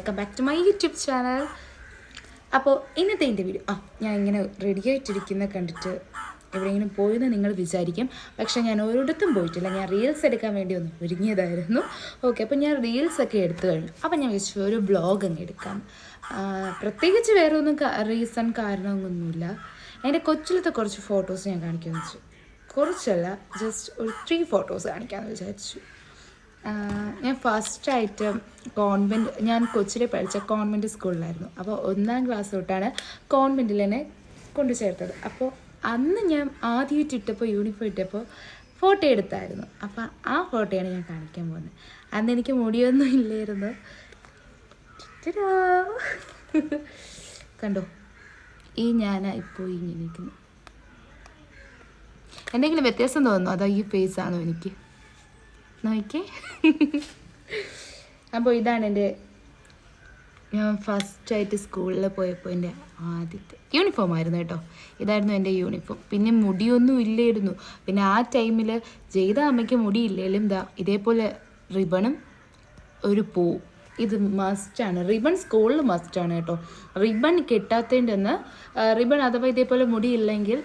Welcome back to my YouTube channel. അപ്പോൾ ഇന്നത്തെ എൻ്റെ വീഡിയോ ഞാൻ ഇങ്ങനെ റെഡി ആയിട്ടിരിക്കുന്ന കണ്ടിട്ട് എവിടെയെങ്കിലും പോയെന്ന് നിങ്ങൾ വിചാരിക്കും. പക്ഷേ ഞാൻ ഒരിടത്തും പോയിട്ടില്ല. ഞാൻ റീൽസ് എടുക്കാൻ വേണ്ടി ഒന്ന് ഒരുങ്ങിയതായിരുന്നു. ഓക്കെ, അപ്പോൾ ഞാൻ റീൽസൊക്കെ എടുത്തു കഴിഞ്ഞു. അപ്പോൾ ഞാൻ വിചാരിച്ചു ഒരു വ്ളോഗ് അങ്ങ് എടുക്കാം. പ്രത്യേകിച്ച് വേറെ ഒന്നും റീസൺ കാരണമൊന്നുമില്ല. എൻ്റെ കൊച്ചിലത്തെ കുറച്ച് ഫോട്ടോസ് ഞാൻ കാണിക്കാമെന്ന് വെച്ചു. കുറച്ചല്ല, ജസ്റ്റ് ഒരു 3 ഫോട്ടോസ് കാണിക്കാമെന്ന് വിചാരിച്ചു. ഞാൻ ഫസ്റ്റായിട്ട് ഞാൻ കൊച്ചിലെ പഠിച്ച കോൺവെൻറ്റ് സ്കൂളിലായിരുന്നു. അപ്പോൾ 1ാം ക്ലാസ് തൊട്ടാണ് കോൺവെൻറ്റിൽ എന്നെ കൊണ്ടു ചേർത്തത്. അപ്പോൾ അന്ന് ഞാൻ ആദ്യമായിട്ട് ഇട്ടപ്പോൾ യൂണിഫോം ഇട്ടപ്പോൾ ഫോട്ടോ എടുത്തായിരുന്നു. അപ്പോൾ ആ ഫോട്ടോയാണ് ഞാൻ കാണിക്കാൻ പോകുന്നത്. അന്ന് എനിക്ക് മുടിയൊന്നും ഇല്ലായിരുന്നു. കണ്ടോ, ഈ ഞാനാ ഇപ്പോൾ ഇങ്ങനെ ഇരിക്കുന്നു. എന്തെങ്കിലും വ്യത്യാസം തോന്നുന്നു? അതോ ഈ ഫേസാണോ എനിക്ക്? നോക്കിയേ. അപ്പോൾ ഇതാണ് ഞാൻ ഫസ്റ്റായിട്ട് സ്കൂളിൽ പോയപ്പോൾ എൻ്റെ ആദ്യത്തെ യൂണിഫോം ആയിരുന്നു കേട്ടോ. ഇതായിരുന്നു എൻ്റെ യൂണിഫോം. പിന്നെ മുടിയൊന്നും ഇല്ലായിരുന്നു. പിന്നെ ആ ടൈമിൽ ചെയ്ത അമ്മയ്ക്ക് മുടിയില്ലേലും ഇതേപോലെ റിബണും ഒരു പൂവും ഇത് മസ്റ്റാണ്. റിബൺ സ്കൂളിൽ മസ്റ്റാണ് കേട്ടോ. റിബൺ കെട്ടാത്തതിൻ്റെ ഒന്ന് റിബൺ അഥവാ ഇതേപോലെ മുടിയില്ലെങ്കിൽ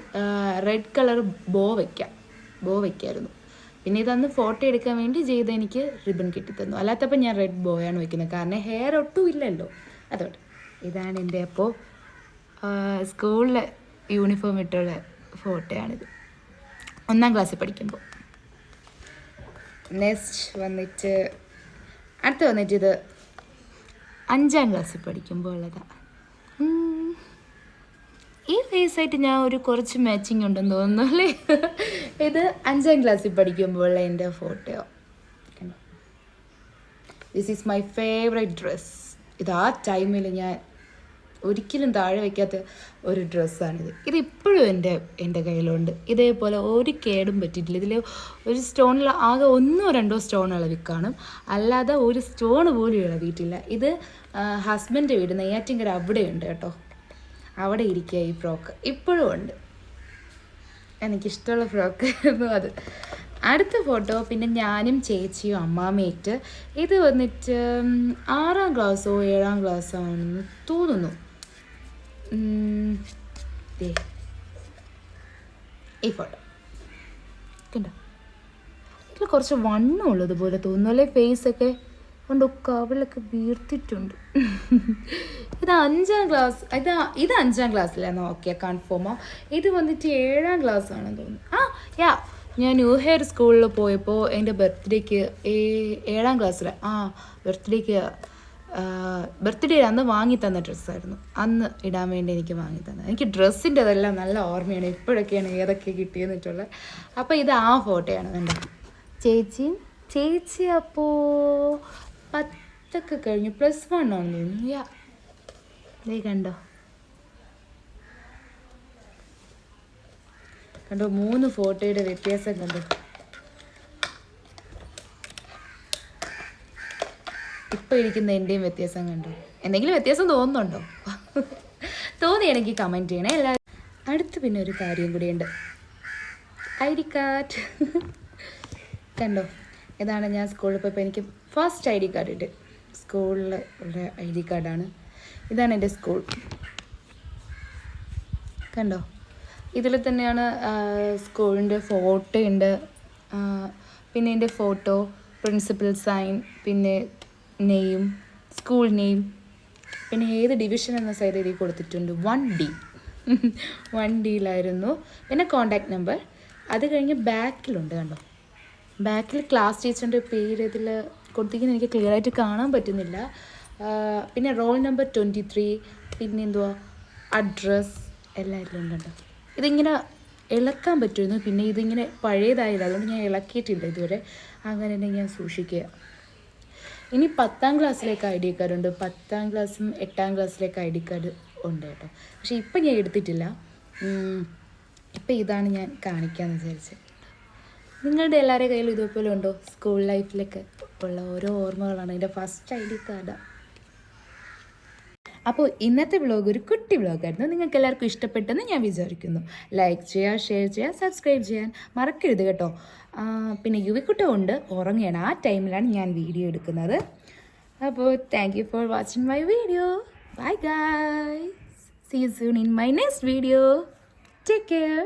റെഡ് കളർ ബോ വയ്ക്കായിരുന്നു. പിന്നെ ഇതന്ന് ഫോട്ടോ എടുക്കാൻ വേണ്ടി എനിക്ക് റിബൺ കിട്ടിത്തന്നു. അല്ലാത്തപ്പോൾ ഞാൻ റെഡ് ബോയാണ് വയ്ക്കുന്നത്, കാരണം ഹെയർ ഒട്ടും ഇല്ലല്ലോ. അതുകൊണ്ട് ഇതാണ് എൻ്റെ അപ്പോൾ സ്കൂളിൽ യൂണിഫോം ഇട്ടുള്ള ഫോട്ടോയാണിത്, 1ാം ക്ലാസ്സിൽ പഠിക്കുമ്പോൾ. നെക്സ്റ്റ് അടുത്ത് വന്നിട്ട് ഇത് 5ാം ക്ലാസ്സിൽ പഠിക്കുമ്പോൾ ഉള്ളതാണ്. ഈ ഫേസായിട്ട് ഞാൻ ഒരു കുറച്ച് മാച്ചിങ് ഉണ്ടെന്ന് തോന്നുന്നു അല്ലേ. ഇത് 5ാം ക്ലാസ്സിൽ പഠിക്കുമ്പോൾ എൻ്റെ photo. This is my favourite dress. ഇത് ആ ടൈമിൽ ഞാൻ ഒരിക്കലും താഴെ വയ്ക്കാത്ത ഒരു ഡ്രസ്സാണിത്. ഇതിപ്പോഴും എൻ്റെ കയ്യിലുണ്ട്. ഇതേപോലെ ഒരു കേടും പറ്റിയിട്ടില്ല. ഇതിൽ ഒരു സ്റ്റോണിൽ ആകെ 1-2 സ്റ്റോൺ ഇളവി കാണും, അല്ലാതെ ഒരു സ്റ്റോൺ പോലും ഇളവിയിട്ടില്ല. ഇത് ഹസ്ബൻഡ് വീട് നെയ്യാറ്റിൻകര അവിടെയുണ്ട് കേട്ടോ. അവിടെ ഇരിക്കുക ഈ ഫ്രോക്ക്, ഇപ്പോഴും ഉണ്ട്. എനിക്കിഷ്ടമുള്ള ഫ്രോക്കായിരുന്നു അത്. അടുത്ത ഫോട്ടോ പിന്നെ ഞാനും ചേച്ചിയും അമ്മാമ്മയിട്ട്. ഇത് വന്നിട്ട് 6ാം ക്ലാസ്സോ 7ാം ക്ലാസ്സോ ആണെന്ന് തോന്നുന്നു. ഈ ഫോട്ടോ കണ്ടോ, ഇതിൽ കുറച്ച് വണ്ണം ഉള്ളതുപോലെ തോന്നുന്നു അല്ലേ. ഫേസൊക്കെ കൊണ്ട് കവിളൊക്കെ വീർത്തിട്ടുണ്ട്. ഇത് 5ാം ക്ലാസ്, ഇത് 5ാം ക്ലാസ്സിലായിരുന്നു. ഓക്കെ, കൺഫേമോ. ഇത് വന്നിട്ട് 7ാം ക്ലാസ് ആണെന്ന് തോന്നുന്നു. ഞാൻ ന്യൂ ഹെയർ സ്കൂളിൽ പോയപ്പോൾ എൻ്റെ ബർത്ത്ഡേക്ക് 7ാം ക്ലാസ്സിൽ ബർത്ത്ഡേ അന്ന് വാങ്ങി തന്ന ഡ്രസ്സായിരുന്നു. അന്ന് ഇടാൻ വേണ്ടി എനിക്ക് വാങ്ങി തന്നത്. എനിക്ക് ഡ്രസ്സിൻ്റെ അതെല്ലാം നല്ല ഓർമ്മയാണ്. ഇപ്പോഴൊക്കെയാണ് ഏതൊക്കെ കിട്ടിയെന്നിട്ടുള്ളത്. അപ്പോൾ ഇത് ആ ഫോട്ടോയാണ് എൻ്റെ ചേച്ചി. അപ്പോൾ 10 കഴിഞ്ഞു, +1 ആണെന്ന് തോന്നുന്നു. ദേ കണ്ടോ 3 ഫോട്ടോയുടെ വ്യത്യാസം കണ്ടോ. ഇപ്പോൾ ഇരിക്കുന്ന എൻ്റെയും വ്യത്യാസം കണ്ടോ. എന്തെങ്കിലും വ്യത്യാസം തോന്നുന്നുണ്ടോ? തോന്നിയാണെങ്കിൽ കമൻറ്റ് ചെയ്യണേ എല്ലാവരും. അടുത്ത് പിന്നെ ഒരു കാര്യം കൂടിയുണ്ട്, ID കാർഡ്. കണ്ടോ, ഇതാണ് ഞാൻ സ്കൂളിൽ പോയപ്പോൾ എനിക്ക് ഫസ്റ്റ് ID കാർഡ് ഉണ്ട്. സ്കൂളിൽ ഉള്ള ID കാർഡാണ്. ഇതാണ് എൻ്റെ സ്കൂൾ. കണ്ടോ, ഇതിൽ തന്നെയാണ് സ്കൂളിൻ്റെ ഫോട്ടോ ഉണ്ട്. പിന്നെ എൻ്റെ ഫോട്ടോ, പ്രിൻസിപ്പൽ സൈൻ, പിന്നെ നെയിം, സ്കൂൾ നെയിം, പിന്നെ ഏത് ഡിവിഷൻ എന്ന സൈഡ് എഴുതി കൊടുത്തിട്ടുണ്ട്. 1D 1Dയിലായിരുന്നു. പിന്നെ കോണ്ടാക്ട് നമ്പർ. അത് കഴിഞ്ഞ് ബാക്കിലുണ്ട് കണ്ടോ, ബാക്കിൽ ക്ലാസ് ടീച്ചറിൻ്റെ പേര് ഇതിൽ കൊടുത്തിരിക്കുന്നത് എനിക്ക് ക്ലിയർ ആയിട്ട് കാണാൻ പറ്റുന്നില്ല. പിന്നെ റോൾ നമ്പർ 23, പിന്നെ അഡ്രസ്സ് എല്ലാവരിലും ഉണ്ടോ. ഇതിങ്ങനെ ഇളക്കാൻ പറ്റുമായിരുന്നു. പിന്നെ ഇതിങ്ങനെ പഴയതായില്ല, അതുകൊണ്ട് ഞാൻ ഇളക്കിയിട്ടില്ല ഇതുവരെ. അങ്ങനെ തന്നെ ഞാൻ സൂക്ഷിക്കുക. ഇനി 10ാം ക്ലാസ്സിലേക്ക് ID കാർഡ് ഉണ്ട്. 10ാം ക്ലാസ്സും 8ാം ക്ലാസ്സിലേക്ക് ID കാർഡ് ഉണ്ട് കേട്ടോ. പക്ഷേ ഇപ്പം ഞാൻ എടുത്തിട്ടില്ല. ഇപ്പം ഇതാണ് ഞാൻ കാണിക്കാമെന്ന് വിചാരിച്ചത്. നിങ്ങളുടെ എല്ലാവരുടെ കയ്യിലും ഇതുപോലെ ഉണ്ടോ? സ്കൂൾ ലൈഫിലൊക്കെ ഉള്ള ഓരോ ഓർമ്മകളാണ്. എൻ്റെ ഫസ്റ്റ് ID കാർഡാണ്. അപ്പോൾ ഇന്നത്തെ വ്ളോഗ് ഒരു കുട്ടി വ്ളോഗായിരുന്നു. നിങ്ങൾക്ക് എല്ലാവർക്കും ഇഷ്ടപ്പെട്ടെന്ന് ഞാൻ വിചാരിക്കുന്നു. ലൈക്ക് ചെയ്യുക, ഷെയർ ചെയ്യുക, സബ്സ്ക്രൈബ് ചെയ്യാൻ മറക്കരുത് കേട്ടോ. പിന്നെ യുവിക്കുട്ട ഉണ്ട്, ഉറങ്ങുകയാണ്. ആ ടൈമിലാണ് ഞാൻ വീഡിയോ എടുക്കുന്നത്. അപ്പോൾ thank you for watching my video. Bye guys. See you soon in my next video. Take care.